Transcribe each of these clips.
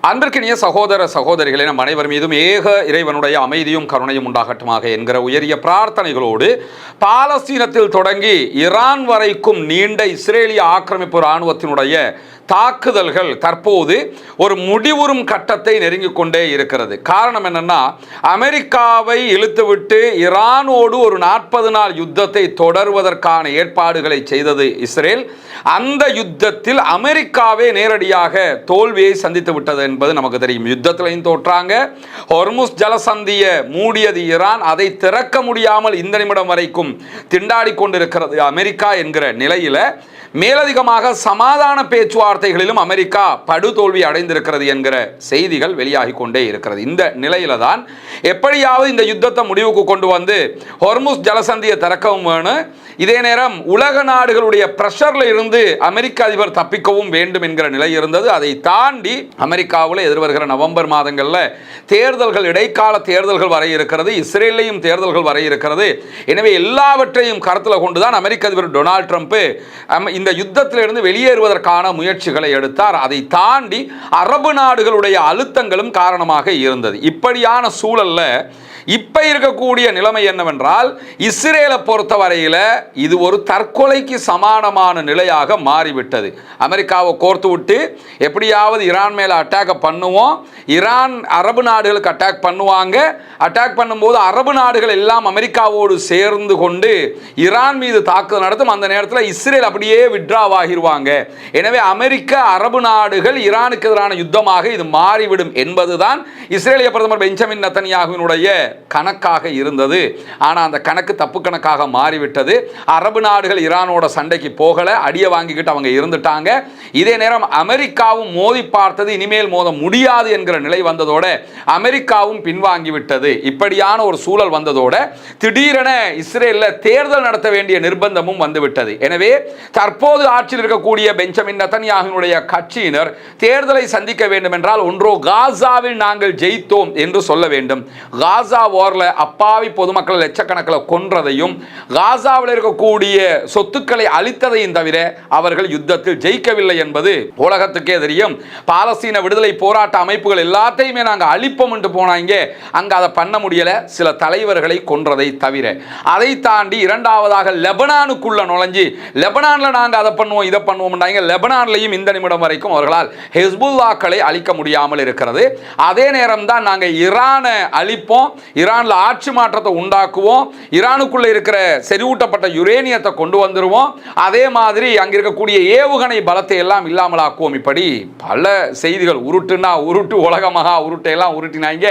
அன்பிற்கினிய சகோதர சகோதரிகளே, நம் அனைவர் மீதும் ஏக இறைவனுடைய அமைதியும் கருணையும் உண்டாகட்டுமாக என்கிற உயரிய பிரார்த்தனைகளோடு பாலஸ்தீனத்தில் தொடங்கி ஈரான் வரைக்கும் நீண்ட இஸ்ரேலிய ஆக்கிரமிப்பு இராணுவத்தினுடைய தாக்குதல்கள் தற்போது ஒரு முடிவுறும் கட்டத்தை நெருங்கிக் கொண்டே இருக்கிறது. காரணம் என்னன்னா, அமெரிக்காவை இழுத்துவிட்டு ஈரானோடு ஒரு 40 நாள் யுத்தத்தை தொடர்வதற்கான ஏற்பாடுகளை செய்தது இஸ்ரேல். அந்த யுத்தத்தில் அமெரிக்காவே நேரடியாக தோல்வியை சந்தித்து விட்டது என்பது நமக்கு தெரியும். யுத்தத்திலையும் தோற்றாங்க. ஹொர்முஸ் ஜலசந்தியை மூடியது ஈரான். அதை திறக்க முடியாமல் இந்த நிமிடம் வரைக்கும் திண்டாடி கொண்டிருக்கிறது அமெரிக்கா என்கிற நிலையில மேலதிகமாக சமாதான பேச்சுவார்த்தைகளிலும் அமெரிக்கா படுதோல்வி அடைந்திருக்கிறது என்கிற செய்திகள் வெளியாகி கொண்டே இருக்கிறது. இந்த நிலையில தான் எப்படியாவது இந்த யுத்தத்தை முடிவுக்கு கொண்டு வந்து ஹொர்முஸ் ஜலசந்தியை திறக்கவும் வேணும், இதே நேரம் உலக நாடுகளுடைய பிரஷர்ல இருந்து அமெரிக்க அதிபர் தப்பிக்கவும் வேண்டும் என்கிற நிலை இருந்தது. அதை தாண்டி அமெரிக்காவில் எதிர்வருகிற நவம்பர் மாதங்கள்ல தேர்தல்கள், இடைக்கால தேர்தல்கள் வர இருக்கிறது. இஸ்ரேலையும் தேர்தல்கள் வர இருக்கிறது. எனவே எல்லாவற்றையும் கருத்தில் கொண்டுதான் அமெரிக்க அதிபர் டொனால்ட் ட்ரம்ப் இந்த யுத்தத்திலிருந்து வெளியேறுவதற்கான முயற்சிகளை எடுத்தார். அதை தாண்டி அரபு நாடுகளுடைய அழுத்தங்களும் காரணமாக இருந்தது. இப்படியான சூழல்ல இப்ப இருக்கக்கூடிய நிலைமை என்னவென்றால், இஸ்ரேலை பொறுத்தவரையில இது ஒரு தற்கொலைக்கு சமானமான நிலையாக மாறிவிட்டது. அமெரிக்காவை கோர்த்து விட்டு எப்படியாவது ஈரான் மேல அட்டாக் பண்ணுவோம், ஈரான் அரபு நாடுகளுக்கு அட்டாக் பண்ணுவாங்க, அட்டாக் பண்ணும்போது அரபு நாடுகள் எல்லாம் அமெரிக்காவோடு சேர்ந்து கொண்டு ஈரான் மீது தாக்குதல் நடத்தும். அந்த நேரத்தில் இஸ்ரேல் அப்படியே விட்ராவ் ஆகிடுவாங்க. எனவே அமெரிக்க அரபு நாடுகள் ஈரானுக்கு எதிரான யுத்தமாக இது மாறிவிடும் என்பதுதான் இஸ்ரேலிய பிரதமர் பெஞ்சமின் நெத்தன்யாகுவினுடைய கணக்காக இருந்தது. ஆனால் அந்த கணக்கு தப்பு கணக்காக மாறிவிட்டது. அரபு நாடுகள் ஈரானோட சண்டைக்கு போகல, அடியை வாங்கிக்கிட்டு அவங்க இருந்துட்டாங்க. இதே நேரம் அமெரிக்காவும் மோதி பார்த்தது, இனிமேல் மோத முடியாது என்கிற நிலை வந்ததோட அமெரிக்காவும் பின்வாங்கிவிட்டது. இப்படியான ஒரு சூழல் வந்ததோட திடீரென இஸ்ரேல்ல தேர்தல் நடத்த வேண்டிய நிர்பந்தமும் வந்துவிட்டது. எனவே தற்போது ஆட்சியில் இருக்கக்கூடிய பெஞ்சமின் நெத்தன்யாகுவினுடைய கட்சியினர் தேர்தலை சந்திக்க வேண்டும் என்றால் ஒன்றோ காசாவில் நாங்கள் ஜெயித்தோம் என்று சொல்ல வேண்டும். காசா வார்ல அப்பாவி பொதுமக்கள் லட்சக்கணக்கில் கொன்றதையும் காசாவில் இருக்கக்கூடிய சொத்துக்களை அழித்ததையும் தவிர அவர்கள் யுத்தத்தில் ஜெயிக்கவில்லை என்பது உலகத்துக்கே தெரியும். பாலஸ்தீன விடுதலை போராட்ட அமைப்புகள் எல்லாத்தையுமே நாங்கள் அழிப்போம் என்று போனாங்க, அங்க அதை பண்ண முடியல, சில தலைவர்களை கொன்றதை தவிர. அதை தாண்டி இரண்டாவதாக லெபனானுக்குள்ள நுழைஞ்சி லெபனான்ல நாங்கள் அதை பண்ணுவோம் இதை பண்ணுவோம். லெபனான்லையும் இந்த நிமிடம் வரைக்கும் அவர்களால் ஹெஸ்புல்லாக்களை அழிக்க முடியாமல் இருக்கிறது. அதே நேரம் தான் நாங்கள் ஈரானை அழிப்போம், ஈரான்ல ஆட்சி மாற்றத்தை உண்டாக்குவோம், ஈரானுக்குள்ள இருக்கிற செறிவூட்டப்பட்ட யுரேனியத்தை கொண்டு வந்துருவோம், அதே மாதிரி அங்க இருக்கக்கூடிய ஏவுகணை பலத்தை எல்லாம் இல்லாமலாக்குவோம். இப்படி பல செய்திகள், உருட்டுனா உருட்டு, உலகமகா உருட்டையெல்லாம் உருட்டினாங்க.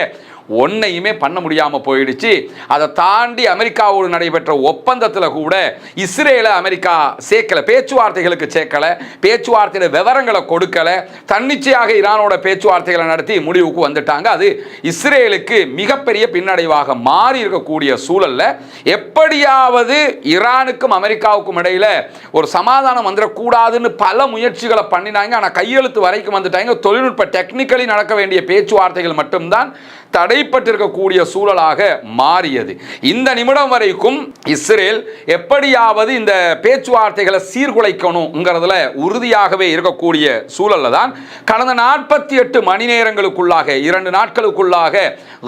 ஒன்னையுமே பண்ண முடியாம போயிடுச்சு. அதை தாண்டி அமெரிக்காவோடு நடைபெற்ற ஒப்பந்தத்தில் கூட இஸ்ரேலை அமெரிக்கா சேர்க்கல, பேச்சுவார்த்தைகளுக்கு சேர்க்கல, பேச்சுவார்த்தையில விவரங்களை கொடுக்கல, தன்னிச்சையாக ஈரானோட பேச்சுவார்த்தைகளை நடத்தி முடிவுக்கு வந்துட்டாங்க. அது இஸ்ரேலுக்கு மிகப்பெரிய பின்னடைவாக மாறி இருக்கக்கூடிய சூழல்ல எப்படியாவது ஈரானுக்கும் அமெரிக்காவுக்கும் இடையில ஒரு சமாதானம் வந்துடக்கூடாதுன்னு பல முயற்சிகளை பண்ணினாங்க. ஆனால் கையெழுத்து வரைக்கும் வந்துட்டாங்க. தொழில்நுட்ப டெக்னிக்கலி நடக்க வேண்டிய பேச்சுவார்த்தைகள் மட்டும்தான் தடைப்பட்டிருக்கக்கூடிய சூழலாக மாறியது. இந்த நிமிடம் வரைக்கும் இஸ்ரேல் எப்படியாவது இந்த பேச்சுவார்த்தைகளை சீர்குலைக்கணுங்கிறதுல உறுதியாகவே இருக்கக்கூடிய சூழல்ல தான் கடந்த 48 மணி நேரங்களுக்குள்ளாக 2 நாட்களுக்குள்ளாக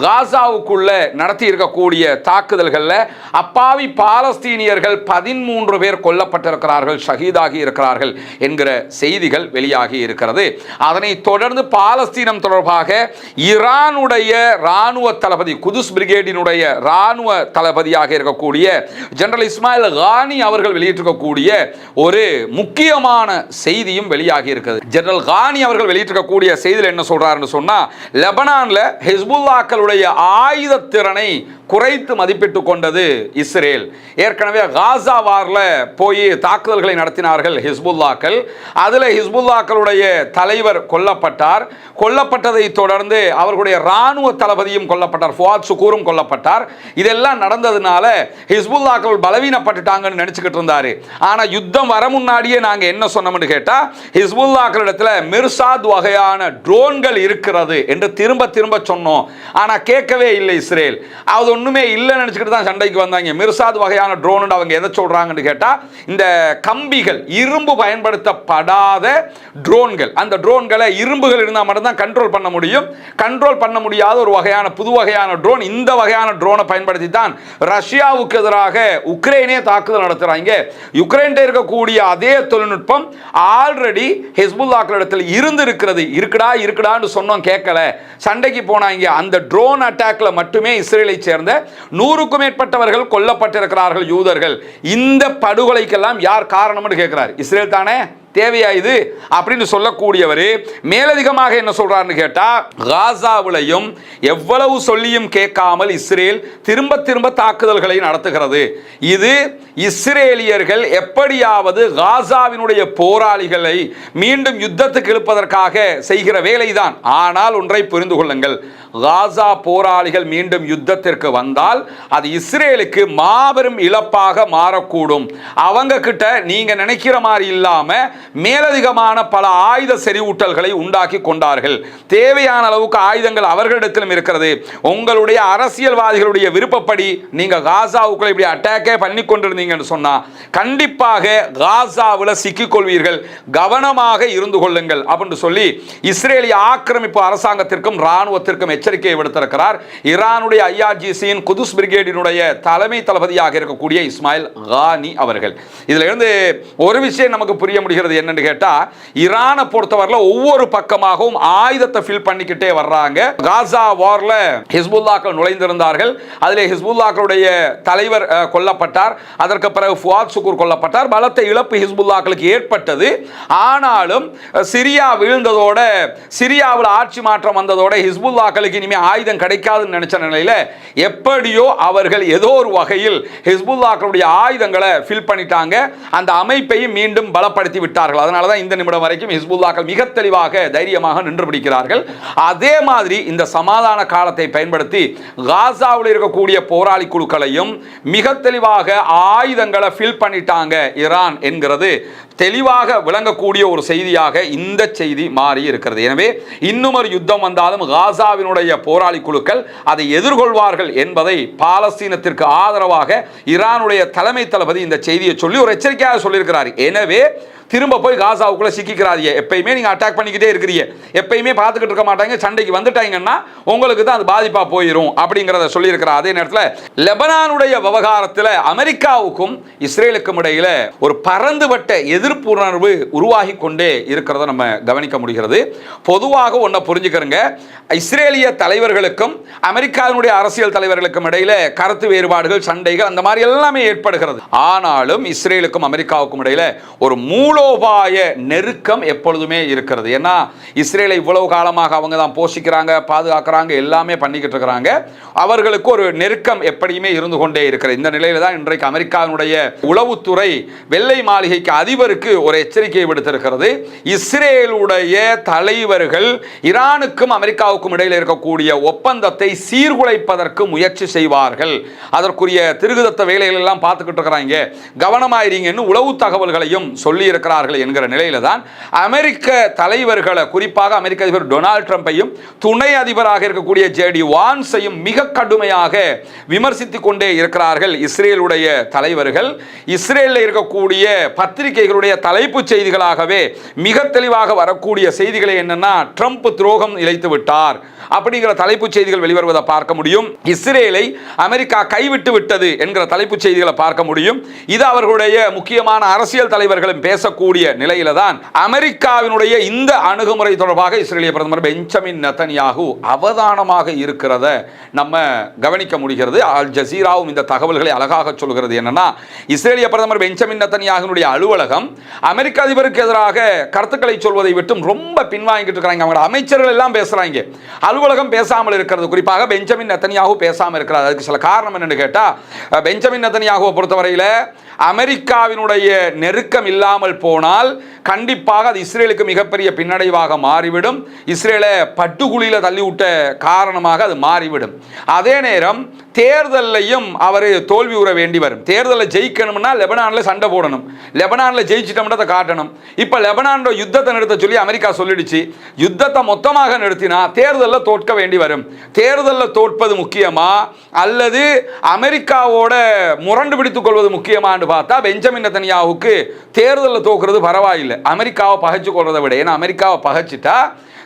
காசாவுக்குள்ள நடத்தி இருக்கக்கூடிய தாக்குதல்களில் அப்பாவி பாலஸ்தீனியர்கள் 13 பேர் கொல்லப்பட்டிருக்கிறார்கள், ஷஹீதாகி இருக்கிறார்கள் என்கிற செய்திகள் வெளியாகி இருக்கிறது. அதனைத் தொடர்ந்து பாலஸ்தீனம் தொடர்பாக ஈரானுடைய ராணுவ தளபதி, குதுஸ் பிரிகேடினுடைய ராணுவ தளபதியாக இருக்கக்கூடிய ஜெனரல் இஸ்மாயில் கானி அவர்கள் வெளியிட்டிருக்கக்கூடிய ஒரு முக்கியமான செய்தியும் வெளியாகி இருக்கிறது. ஜெனரல் கானி அவர்கள் வெளியிட்டிருக்கக்கூடிய செய்தியில் என்ன சொல்றாருன்னு சொன்னா, லெபனான்ல ஹிஸ்புல்லாக்களுடைய ஆயுத திறனை குறைத்து மதிப்பிட்டு கொண்டது இஸ்ரேல். ஏற்கனவே காசா வார்ல போய் தாக்குதல்களை நடத்தினார்கள் ஹிஸ்புல்லாக்கள். அதுல ஹிஸ்புல்லாக்களுடைய தலைவர் கொல்லப்பட்டார். கொல்லப்பட்டதை தொடர்ந்து அவர்களுடைய ராணுவ தளபதியும் கொல்லப்பட்டார், ஃபுவாத் சுக்கூரும் கொல்லப்பட்டார். இதெல்லாம் நடந்ததுனால ஹிஸ்புல்லாக்கள் பலவீனப்பட்டுட்டாங்கன்னு நினைச்சுக்கிட்டு இருந்தாரு. ஆனா யுத்தம் வர முன்னாடியே நாங்க என்ன சொன்னோம்னு கேட்டா, ஹிஸ்புல்லாக்களிடத்துல மிர்சாத் வகையான ட்ரோன்கள் இருக்கிறது என்று திரும்ப திரும்ப சொன்னோம். ஆனா கேட்கவே இல்லை இஸ்ரேல். அது ஒண்ணுமே இல்லைன்னு நினைச்சுக்கிட்டு தான் சண்டைக்கு வந்தாங்க. மிர்சாத் வகையான ட்ரோன் அவங்க எதை சொல்றாங்கன்னு கேட்டா, இந்த கம்பிகள், இரும்பு பயன்படுத்தப்படாத ட்ரோன்கள். அந்த ட்ரோன்களை இரும்புகள் இருந்தால் மட்டும்தான் கண்ட்ரோல் பண்ண முடியும். கண்ட்ரோல் பண்ண முடியாத ஒரு வகையான புது வகையான ட்ரோன். இந்த வகையான ட்ரோனை பயன்படுத்தி தான் ரஷ்யாவுக்கு எதிராக உக்ரைனே தாக்குதல் நடத்துறாங்க. யுக்ரைன் இருக்கக்கூடிய அதே தொழில்நுட்பம் ஆல்ரெடி ஹிஸ்புல்லாக்களிடத்தில் இருந்து இருக்கிறது. இருக்குடான்னு சொன்னோம், கேட்கல, சண்டைக்கு போனாங்க. அந்த ட்ரோன் அட்டாக்ல மட்டுமே இஸ்ரேலை சேர்ந்த 100க்கும் மேற்பட்டவர்கள் கொல்லப்பட்டிருக்கிறார்கள், யூதர்கள். இந்த படுகொலைக்கெல்லாம் யார் காரணம்னு கேட்கிறார். இஸ்ரேல் தானே. தேவையா இது அப்படின்னு சொல்லக்கூடியவர் மேலதிகமாக என்ன சொல்றாருன்னு கேட்டா, காசாவிலையும் எவ்வளவு சொல்லியும் கேட்காமல் இஸ்ரேல் திரும்ப திரும்ப தாக்குதல்களை நடத்துகிறது. இது இஸ்ரேலியர்கள் எப்படியாவது காசாவினுடைய போராளிகளை மீண்டும் யுத்தத்துக்கு இழுப்பதற்காக செய்கிற வேலைதான். ஆனால் ஒன்றை புரிந்து கொள்ளுங்கள், காசா போராளிகள் மீண்டும் யுத்தத்திற்கு வந்தால் அது இஸ்ரேலுக்கு மாபெரும் இழப்பாக மாறக்கூடும். அவங்க கிட்ட நீங்க நினைக்கிற மாதிரி இல்லாம மேலதிகமான பல ஆயுத செறிவூட்டல்களை உண்டாக்கி கொண்டார்கள். தேவையான அளவுக்கு ஆயுதங்கள் அவர்களிடத்திலும் இருக்கிறது. உங்களுடைய அரசியல்வாதிகளுடைய விருப்பப்படி நீங்க காசாவுக்குள்ள இப்படி அட்டாக்கே பண்ணி கொண்டிருந்தீங்கன்னு சொன்னா கண்டிப்பாக காசாவில் சிக்கிக் கொள்வீர்கள், கவனமாக இருந்து கொள்ளுங்கள் அப்படின்னு சொல்லி இஸ்ரேலிய ஆக்கிரமிப்பு அரசாங்கத்திற்கும் ராணுவத்திற்கும் எச்சரிக்கையை விடுத்திருக்கிறார். ஈரானுடைய ஐஆர்ஜிசியின் குதுஸ் பிரிகேடினுடைய தலைமை தளபதியாக இருக்கக்கூடிய இஸ்மாயில் கானி அவர்கள். இதுல இருந்து ஒரு விஷயம் நமக்கு புரிய முடிகிறது. என்னன்னு கேட்டா, ஈரானை பொறுத்தவரையில ஒவ்வொரு பக்கமாகவும் ஆயுதத்தை ஃபில் பண்ணிக்கிட்டே வர்றாங்க. காசா வார்ல ஹிஸ்புல்லாக்கள் நுழைந்திருந்தார்கள். அதிலே ஹிஸ்புல்லாக்களுடைய தலைவர் கொல்லப்பட்டார். அதற்கு பிறகு ஃபுவாத் சுக்கூர் கொல்லப்பட்டார். பலத்த இழப்பு ஹிஸ்புல்லாக்களுக்கு ஏற்பட்டது. ஆனாலும் சிரியா வீழ்ந்ததோட, சிரியாவில் ஆட்சி மாற்றம் வந்ததோட ஹிஸ்புல்லாக்களுக்கு இனிமே ஆயுதம் கிடைக்காதுன்னு நினைச்ச நிலையில எப்படியோ அவர்கள் ஏதோ ஒரு வகையில் ஹிஸ்புல்லாக்களுடைய ஆயுதங்களை ஃபில் பண்ணிட்டாங்க. அந்த அமைப்பையும் மீண்டும் பலப்படுத்தி விட்டார்கள். அதனால தான் இந்த நிமிடம் வரைக்கும் ஹிஸ்புல்லாக்கள் மிக தெளிவாக தைரியமாக நின்று பிடிக்கிறார்கள். அதே மாதிரி இந்த சமாதான காலத்தை பயன்படுத்தி காசாவில் இருக்கக்கூடிய போராளி குழுக்களையும் மிக தெளிவாக ஆயுதங்களை ஃபில் பண்ணிட்டாங்க ஈரான் என்கிறது தெளிவாக விளங்கக்கூடிய ஒரு செய்தியாக இந்த செய்தி மாறி இருக்கிறது. எனவே இன்னும் ஒரு யுத்தம் வந்தாலும் காசாவினுடைய போராளி குழுக்கள் அதை எதிர்கொள்வார்கள் என்பதை பாலஸ்தீனத்திற்கு ஆதரவாக ஈரானுடைய தலைமை தளபதி இந்த செய்தியை சொல்லி ஒரு எச்சரிக்கையாக சொல்லியிருக்கிறார். எனவே திரும்ப போய் காசாவுக்குள்ள சிக்கிக்கிறாதீங்க. எப்பயுமே நீங்க அட்டாக் பண்ணிக்கிட்டே இருக்கிறீங்க, எப்பயுமே பார்த்துக்கிட்டு இருக்க மாட்டாங்க, சண்டைக்கு வந்துட்டாங்கன்னா உங்களுக்கு தான் அது பாதிப்பா போயிடும் அப்படிங்கிறத சொல்லியிருக்கிறார். அதே நேரத்தில் லெபனானுடைய விவகாரத்தில் அமெரிக்காவுக்கும் இஸ்ரேலுக்கும் இடையில ஒரு பரந்துபட்ட எதிர்ப்பு உணர்வு உருவாகி கொண்டே இருக்கிறத நம்ம கவனிக்க முடிகிறது. பொதுவாக ஒன்றை புரிஞ்சுக்கிறங்க, இஸ்ரேலிய தலைவர்களுக்கும் அமெரிக்காவினுடைய அரசியல் தலைவர்களுக்கும் இடையில கருத்து வேறுபாடுகள், சண்டைகள் அந்த மாதிரி எல்லாமே ஏற்படுகிறது. ஆனாலும் இஸ்ரேலுக்கும் அமெரிக்காவுக்கும் இடையில ஒரு மூலோபாய நெருக்கம் எப்பொழுதுமே இருக்கிறது. ஏன்னா இஸ்ரேலை இவ்வளவு காலமாக அவங்க தான் போஷிக்கிறாங்க, பாதுகாக்கிறாங்க, எல்லாமே பண்ணிக்கிட்டு இருக்கிறாங்க. அவர்களுக்கு ஒரு நெருக்கம் எப்படியுமே இருந்து கொண்டே இருக்கிறது. இந்த நிலையில தான் இன்றைக்கு அமெரிக்காவினுடைய உளவுத்துறை வெள்ளை மாளிகைக்கு அதிபருக்கு ஒரு எச்சரிக்கையை விடுத்திருக்கிறது. இஸ்ரேலுடைய தலைவர்கள் ஈரானுக்கும் அமெரிக்காவுக்கும் இடையில் இருக்கக்கூடிய ஒப்பந்தத்தை சீர்குலைப்பதற்கு முயற்சி செய்வார்கள். அதற்குரிய திருகுதத்த வேலைகள் எல்லாம் பார்த்துக்கிட்டு இருக்கிறாங்க, கவனமாயிருங்கன்னு உளவு தகவல்களையும் சொல்லி இருக்கிறார்கள் என்கிற நிலையில தான் அமெரிக்க தலைவர்களை, குறிப்பாக அமெரிக்க அதிபர் டொனால்ட் ட்ரம்பையும் துணை அதிபராக இருக்கக்கூடிய ஜேடி வான்ஸையும் மிக கடுமையாக விமர்சித்துக் கொண்டே இருக்கிறார்கள் இஸ்ரேலுடைய தலைவர்கள். இஸ்ரேலில் இருக்கக்கூடிய பத்திரிகைகளுடைய தலைப்பு செய்திகளாகவே மிக தெளிவாக வரக்கூடிய செய்திகளை என்னன்னா, ட்ரம்ப் துரோகம் இழைத்து விட்டார் அப்படிங்கிற தலைப்பு செய்திகள் வெளிவருவதை பார்க்க முடியும். இஸ்ரேலை அமெரிக்கா கைவிட்டு விட்டது என்கிற தலைப்பு செய்திகளை பார்க்க முடியும். இது அவர்களுடைய முக்கியமான அரசியல் தலைவர்களும் பேசக்கூடிய நிலையில தான் அமெரிக்காவினுடைய இந்த அணுகுமுறை தொடர்பாக இஸ்ரேலிய பிரதமர் பெஞ்சமின் நெதன்யாகு அவதானமாக இருக்கிறத நம்ம கவனிக்க முடிகிறது. அல் ஜசீராவும் இந்த தகவல்களை அழகாக சொல்கிறது. என்னன்னா, இஸ்ரேலிய பிரதமர் பெஞ்சமின் நெதன்யாகுனுடைய அலுவலகம் அமெரிக்க அதிபருக்கு எதிராக கருத்துக்களை சொல்வதை விட்டும் ரொம்ப பின்வாங்கிட்டு இருக்காங்க. அவங்க அமைச்சர்கள் எல்லாம் பேசுறாங்க, அலுவலகம் பேசாமல் இருக்கிறது. குறிப்பாக பெஞ்சமின் நெதன்யாகு பேசாமல் இருக்கிறார். அதுக்கு சில காரணம் என்னன்னு கேட்டா, பெஞ்சமின் நெதன்யாகுவை பொறுத்தவரையில் அமெரிக்காவினுடைய நெருக்கம் இல்லாமல் போனால் கண்டிப்பாக அது இஸ்ரேலுக்கு மிகப்பெரிய பின்னடைவாக மாறிவிடும். இஸ்ரேலை பட்டுக்குழியில் தள்ளிவிட்ட காரணமாக அது மாறிவிடும். அதே நேரம் தேர்தலையும் அவர் தோல்வி உற வேண்டி வரும். தேர்தலை ஜெயிக்கணும்னா லெபனானில் சண்டை போடணும், லெபனானில் ஜெயிச்சிட்டோம்னா அதை காட்டணும். இப்போ லெபனானோட யுத்தத்தை நிறுத்த சொல்லி அமெரிக்கா சொல்லிடுச்சு. யுத்தத்தை மொத்தமாக நிறுத்தினா தேர்தலில் தோற்க வேண்டி வரும். தேர்தலில் தோற்பது முக்கியமா அல்லது அமெரிக்காவோட முரண்டு பிடித்துக் கொள்வது முக்கியமானு பார்த்தா பெஞ்சமின் நெதன்யாஹுவுக்கு தேர்தலில் தோக்குறது பரவாயில்லை, அமெரிக்காவை பகைச்சு கொள்றதை விட. ஏன்னா அமெரிக்காவை பகைச்சிட்டா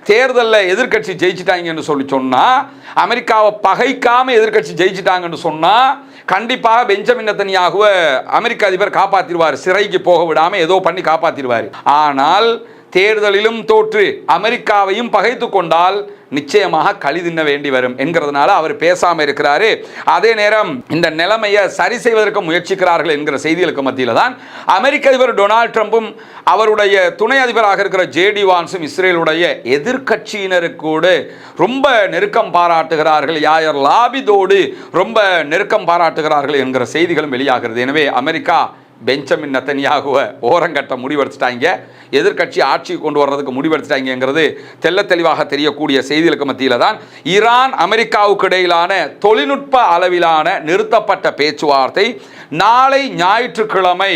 தேர்தலில் எதிர்கட்சி ஜெயிச்சிட்டாங்கன்னு சொல்லி சொன்னால், அமெரிக்காவை பகைக்காம எதிர்கட்சி ஜெயிச்சிட்டாங்கன்னு சொன்னால் கண்டிப்பாக பெஞ்சமின் நெதன்யாஹுவை அமெரிக்க அதிபர் காப்பாற்றிடுவார், சிறைக்கு போக விடாமல் ஏதோ பண்ணி காப்பாற்றிடுவார். ஆனால் தேர்தலிலும் தோற்று அமெரிக்காவையும் பகைத்து கொண்டால் நிச்சயமாக களி தின்ன வேண்டி வரும் என்கிறதுனால அவர் பேசாமல் இருக்கிறாரு. அதே நேரம் இந்த நிலைமையை சரி செய்வதற்கு முயற்சிக்கிறார்கள் என்கிற செய்திகளுக்கு மத்தியில் தான் அமெரிக்க அதிபர் டொனால்ட் ட்ரம்பும் அவருடைய துணை அதிபராக இருக்கிற ஜேடி வான்ஸும் இஸ்ரேலுடைய எதிர்கட்சியினருக்கூட ரொம்ப நெருக்கம் பாராட்டுகிறார்கள், யாயர் லாபிதோடு ரொம்ப நெருக்கம் பாராட்டுகிறார்கள் என்கிற செய்திகளும் வெளியாகிறது. எனவே அமெரிக்கா பெஞ்சமின் நெதன்யாஹுவை ஓரங்கட்ட முடிவெடுத்துட்டாங்க, எதிர்கட்சி ஆட்சிக்கு கொண்டு வர்றதுக்கு முடிவெடுத்துட்டாங்கிறது தெல்ல தெளிவாக தெரியக்கூடிய செய்திகளுக்கு மத்தியில் தான் ஈரான் அமெரிக்காவுக்கு இடையிலான தொழில்நுட்ப அளவிலான நிறுத்தப்பட்ட பேச்சுவார்த்தை நாளை ஞாயிற்றுக்கிழமை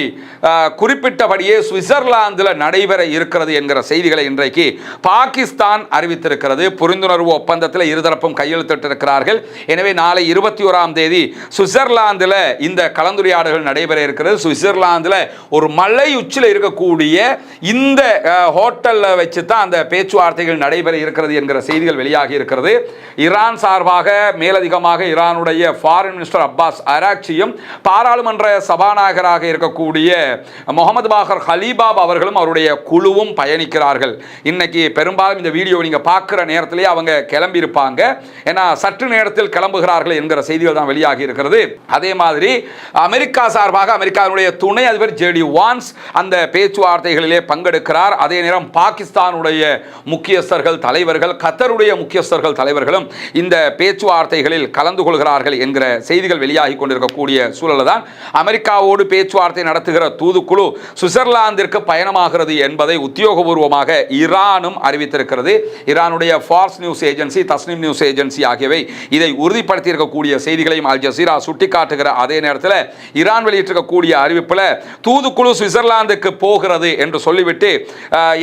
குறிப்பிட்டபடியே சுவிட்சர்லாந்தில் நடைபெற இருக்கிறது என்கிற செய்திகளை இன்றைக்கு பாகிஸ்தான் அறிவித்திருக்கிறது. புரிந்துணர்வு ஒப்பந்தத்தில் இருதரப்பும் கையெழுத்திட்டிருக்கிறார்கள். எனவே நாளை 21ஆம் தேதி சுவிட்சர்லாந்தில் இந்த கலந்துரையாடல்கள் நடைபெற இருக்கிறது. சுவிட்சர்லாந்தில் ஒரு மலை உச்சியில் இருக்கக்கூடிய இந்த ஹோட்டலில் வச்சு தான் அந்த பேச்சுவார்த்தைகள் நடைபெற இருக்கிறது என்கிற செய்திகள் வெளியாகி இருக்கிறது. ஈரான் சார்பாக மேலதிகமாக ஈரானுடைய ஃபாரின் மினிஸ்டர் அப்பாஸ் அராக்சியும் பாராளுமன்ற சபாநாயகராக இருக்கக்கூடிய முகமது பாகர் ஹலீபாப் அவர்களும் அவருடைய குழுவும் பயணிக்கிறார்கள். இன்னைக்கு பெரும்பாலும் இந்த வீடியோ நீங்கள் பார்க்குற நேரத்திலேயே அவங்க கிளம்பி இருப்பாங்க, ஏன்னா சற்று நேரத்தில் கிளம்புகிறார்கள் என்கிற செய்திகள் தான் வெளியாகி இருக்கிறது. அதே மாதிரி அமெரிக்கா சார்பாக அமெரிக்காவுடைய துணை அதிபர் ஜேடி வான்ஸ் அந்த பேச்சுவார்த்தைகளிலே பங்கெடுக்கிறார். அதே நேரம் பாகிஸ்தானுடைய முக்கியஸ்தர்கள் தலைவர்கள், கத்தருடைய முக்கியஸ்தர்கள் தலைவர்களும் இந்த பேச்சுவார்த்தைகளில் கலந்து கொள்கிறார்கள் என்கிற செய்திகள் வெளியாகி கொண்டிருக்கக்கூடிய சூழலில் தான் அமெரிக்காவோடு பேச்சுவார்த்தை நடத்துகிற தூதுக்குழு சுவிட்சர்லாந்திற்கு பயணமாகிறது என்பதை உத்தியோகபூர்வமாக ஈரானும் அறிவித்திருக்கிறது. ஈரானுடைய Phars news agency, Tasnim news agency ஆகியவை இதை உறுதிப்படுத்தியிருக்கக்கூடிய செய்திகளையும் அல் ஜசீரா சுட்டிக்காட்டுகிற அதே நேரத்தில் ஈரான் வெளியிட்டிருக்கக்கூடிய அறிவிப்பில் தூதுக்குழு சுவிட்சர்லாந்துக்கு போகிறது என்று சொல்லிவிட்டு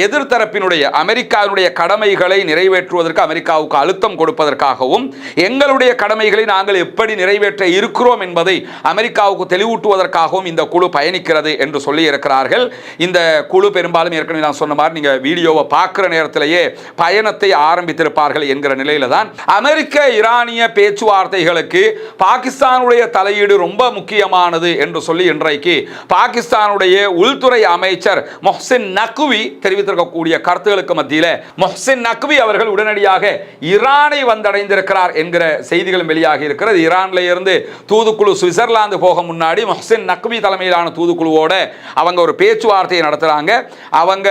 எதிர்த்தரப்பினுடைய அமெரிக்காவினுடைய கடமைகளை நிறைவேற்றுவதற்கு அமெரிக்காவுக்கு அழுத்தம் கொடுப்பதற்காகவும் எங்களுடைய கடமைகளை நாங்கள் எப்படி நிறைவேற்ற இருக்கிறோம் என்பதை அமெரிக்காவுக்கு தெளிவூட்டுவதற்காகவும் இந்த குழு பயணிக்கிறது என்று சொல்லி இருக்கிறார்கள். இந்த குழு பெரும்பாலும் ஏற்கனவே நான் சொன்ன மாதிரி நீங்க வீடியோவை பார்க்கிற நேரத்திலேயே பயணத்தை ஆரம்பித்திருப்பார்கள் என்கிற நிலையில தான் அமெரிக்க ஈரானிய பேச்சுவார்த்தைகளுக்கு பாகிஸ்தானுடைய தலையீடு ரொம்ப முக்கியமானது என்று சொல்லி இன்றைக்கு பாகிஸ்தானுடைய உள்துறை அமைச்சர் மொஹ்சின் நக்வி தெரிவித்திருக்கக்கூடிய கருத்துக்களுக்கு மத்தியில் மொஹ்சின் நக்வி அவர்கள் உடனடியாக ஈரானை வந்தடைந்திருக்கிறார் என்கிற செய்திகளும் வெளியாகி இருக்கிறது. ஈரான்ல இருந்து தூதுக்குழு சுவிட்சர்லாந்து போக முன்னாடி மொஹ்சின் நக்வி தலைமையிலான தூதுக்குழுவோட அவங்க ஒரு பேச்சுவார்த்தையை நடத்துறாங்க. அவங்க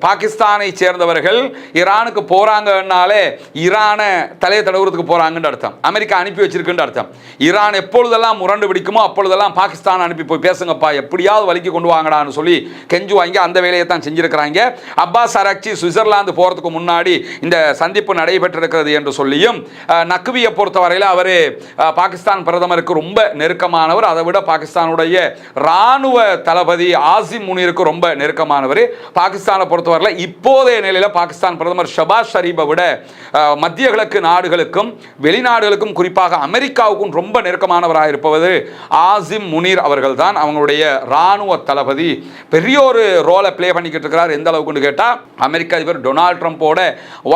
பாகிஸ்தானை சேர்ந்தவர்கள் ஈரானுக்கு போறாங்கன்னாலே ஈரானை தலையை தடவுறதுக்கு போறாங்கன்னு அர்த்தம், அமெரிக்கா அனுப்பி வச்சிருக்குன்னு அர்த்தம். ஈரான் எப்பொழுதெல்லாம் முரண்டு பிடிக்குமோ அப்பொழுதெல்லாம் பாகிஸ்தான் அனுப்பி போய் பேசுங்கப்பா, எப்படியாவது வலிக்கு கொண்டு வாங்கடான்னு சொல்லி கெஞ்சுவாங்க. அந்த வேலையை தான் செஞ்சிருக்கிறாங்க. அப்பாஸ் அராக்சி சுவிட்சர்லாந்து போறதுக்கு முன்னாடி இந்த சந்திப்பு நடைபெற்றிருக்கிறது என்று சொல்லியும் நக்வியை பொறுத்தவரையில் அவர் பாகிஸ்தான் பிரதமருக்கு ரொம்ப நெருக்கமானவர். அதை விட பாகிஸ்தானுடைய ராணுவ தளபதி ஆசிம் முனீருக்கு ரொம்ப நெருக்கமானவர். பாகிஸ்தானை பொறுத்தவரையில் இப்போதைய நிலையில் பாகிஸ்தான் பிரதமர் ஷபாஸ் ஷரீஃபை விட மத்திய கிழக்கு நாடுகளுக்கும் வெளிநாடுகளுக்கும் குறிப்பாக அமெரிக்காவுக்கும் ரொம்ப நெருக்கமானவராக இருப்பது ஆசிம் முனீர் அவர்கள் தான். அவங்களுடைய ராணுவ தளபதி பெரிய ஒரு ரோலை பிளே பண்ணிக்கிட்டு இருக்கிறார். எந்த அளவுக்கு கேட்டால் அமெரிக்க அதிபர் டொனால்ட் ட்ரம்போட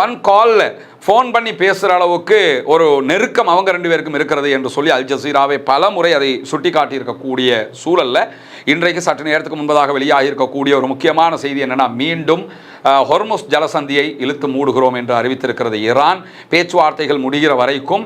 ஒன் காலில் ஃபோன் பண்ணி பேசுகிற அளவுக்கு ஒரு நெருக்கம் அவங்க ரெண்டு பேருக்கும் இருக்கிறது என்று சொல்லி அல் ஜசீராவை பல முறை அதை சுட்டி காட்டியிருக்கக்கூடிய சூழலில் இன்றைக்கு சற்று நேரத்துக்கு முன்பதாக வெளியாகி இருக்கக்கூடிய ஒரு முக்கியமான செய்தி என்னென்னா, மீண்டும் ஹொர்முஸ் ஜலசந்தியை இழுத்து மூடுகிறோம் என்று அறிவித்திருக்கிறது ஈரான். பேச்சுவார்த்தைகள் முடிகிற வரைக்கும்,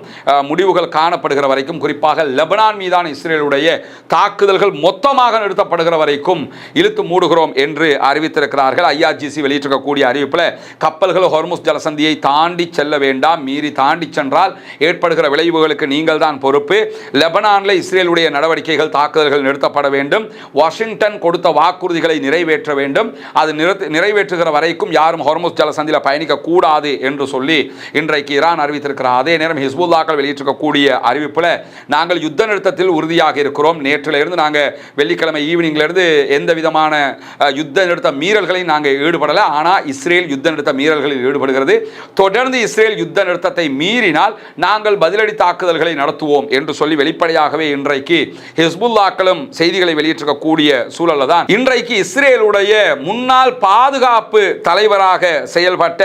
முடிவுகள் காணப்படுகிற வரைக்கும், குறிப்பாக லெபனான் மீதான இஸ்ரேலுடைய தாக்குதல்கள் மொத்தமாக நிறுத்தப்படுகிற வரைக்கும் இழுத்து மூடுகிறோம் என்று அறிவித்திருக்கிறார்கள். IRGC வெளியிட்டிருக்கக்கூடிய அறிவிப்பில் கப்பல்கள் ஹொர்முஸ் ஜலசந்தியை தாண்டி செல்ல வேண்டாம், மீறி தாண்டி சென்றால் ஏற்படுகிற விளைவுகளுக்கு நீங்கள் தான் பொறுப்பு. லெபனானில் இஸ்ரேலுடைய நடவடிக்கைகள், தாக்குதல்கள் நிறுத்தப்பட வேண்டும். வாஷிங்டன் கொடுத்த வாக்குறுதிகளை நிறைவேற்ற வேண்டும். அது நிறைவேற்றுகிற வரைக்கும் யாரும் ஹொர்முஸ் ஜலசந்தியில் பயணிக்க கூடாது என்று சொல்லி இன்றைக்கு ஈரான் அறிவித்திருக்கிறார். அதே நேரம் ஹிஸ்புல்லாக்கள் வெளியிட்டிருக்கக்கூடிய அறிவிப்பில் நாங்கள் யுத்த நிறுத்தத்தில் உறுதியாக இருக்கிறோம். நேற்றிலிருந்து நாங்கள் வெள்ளிக்கிழமை ஈவினிங்கிலிருந்து எந்த விதமான யுத்த நிறுத்த மீறல்களையும் நாங்கள் ஈடுபடலை. ஆனால் இஸ்ரேல் யுத்த நிறுத்த மீறல்களில் ஈடுபடுகிறது. தொடர்ந்து இஸ்ரேல் யுத்த நிறுத்தத்தை மீறினால் நாங்கள் பதிலடி தாக்குதல்களை நடத்துவோம் என்று சொல்லி வெளிப்படையாகவே இன்றைக்கு ஹிஸ்புல்லாக்களும் செய்திகளை வெளியிட்டிருக்கக்கூடிய சூழல்ல தான் இன்றைக்கு இஸ்ரேலுடைய முன்னாள் பாதுகாப்பு தலைவராக செயல்பட்ட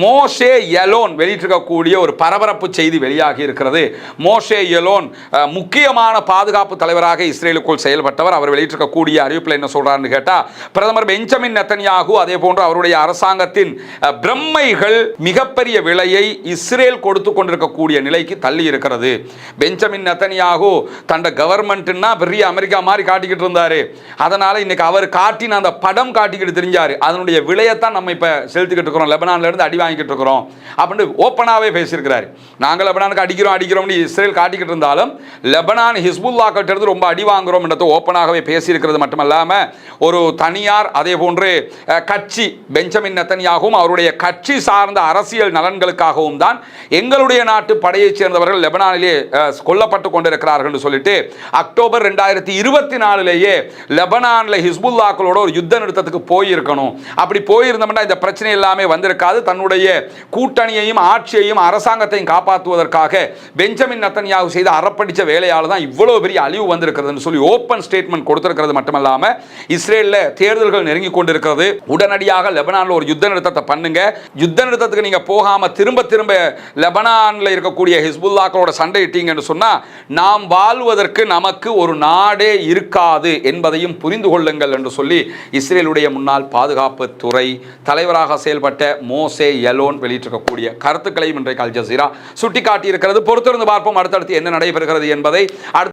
மோஷே யலோன் வெளியிட்டிருக்கக்கூடிய ஒரு பரபரப்பு செய்தி வெளியாகி இருக்கிறது. மோஷே யலோன் முக்கியமான பாதுகாப்பு தலைவராக இஸ்ரேலுக்குள் செயல்பட்டவர். அவர் வெளியிட்டிருக்கக்கூடிய அறிவிப்பில் என்ன சொல்றாருன்னு கேட்டா, பிரதமர் பெஞ்சமின் நெத்தன்யாகு அதே போன்று அவருடைய அரசாங்கத்தின் பிரம்மைகள் மிகப்பெரிய விலையை இஸ்ரேல் கொடுத்து கொண்டிருக்கக்கூடிய நிலைக்கு தள்ளி இருக்கிறது. பெஞ்சமின் நெத்தன்யாகு தண்ட கவர்மெண்ட்னா பெரிய அமெரிக்கா மாதிரி காட்டிக்கிட்டு இருந்தாரு. அதனால இன்னைக்கு அவர் காட்டின அந்த படம் காட்டிக்கிட்டு தெரிஞ்சாரு. அதனுடைய விலையத்தான் நம்ம இப்ப செலுத்திக்கிட்டு இருக்கிறோம், லெபனான்ல இருந்து அடி வாங்கிட்டு இருக்கிறோம் அப்படின்னு ஓப்பனாவே பேசியிருக்கிறாரு. நாங்கள் லெபனானுக்கு அடிக்கிறோம் இஸ்ரேல் காட்டிக்கிட்டு இருந்தாலும் லெபனான் ஹிஸ்புல்லா கிட்ட இருந்து ரொம்ப அடி வாங்குறோம் என்றதை ஓப்பனாகவே பேசியிருக்கிறது மட்டுமல்லாம ஒரு தனியார் அதே போன்று கட்சி பெஞ்சமின் நெத்தன்யாகும் அவருடைய கட்சி சார்ந்த அரசியல் நலன்களுக்காகவும் தான் எங்களுடைய நாட்டு படையைச் சேர்ந்தவர்கள் லெபனானிலே கொல்லப்பட்டு கொண்டிருக்கிறார்கள் என்று சொல்லிட்டு அக்டோபர் 2024 லெபனானில் ஹிஸ்புல்லாக்களோட ஒரு யுத்த நிறுத்தத்துக்கு போயிருக்கணும். அப்படி போயிருந்தோம்னா இந்த பிரச்சனை எல்லாமே வந்திருக்காது. தன்னுடைய கூட்டணியையும் ஆட்சியையும் அரசாங்கத்தையும் காப்பாற்றுவதற்காக பெஞ்சமின் நெத்தன்யாகு செய்த அறப்படிச்ச வேலையால் தான் இவ்வளவு பெரிய அழிவு வந்திருக்கிறது சொல்லி ஓப்பன் ஸ்டேட்மெண்ட் கொடுத்திருக்கிறது மட்டுமல்லாம இஸ்ரேலில் தேர்தல்கள் நெருங்கி கொண்டிருக்கிறது. உடனடியாக லெபனானில் ஒரு யுத்த நிறுத்தத்தை பண்ணுங்க. யுத்த நிறுத்தத்துக்கு நீங்க போகாம திரும்ப திரும்ப லெபனானில் இருக்கக்கூடிய ஹிஸ்புல்லாக்களோட சண்டையிட்டீங்கன்னு சொன்னா நாம் வாழ்வதற்கு நமக்கு ஒரு நாடே இருக்காது என்பதையும் புரிந்து கொள்ளுங்கள் என்று சொல்லி இஸ்ரேலுடைய முன்னாள் பாதுகாப்பு துறை தலைவராக செயல்பட்ட மோசே யலோன் வெளியிட்டிருக்கக்கூடிய கருத்துக்களையும் இன்றைக்கு அல் ஜசீரா சுட்டிக்காட்டியிருக்கிறது. பொறுத்திருந்து பார்ப்போம் அடுத்தடுத்து என்ன நடைபெறுகிறது என்பதை.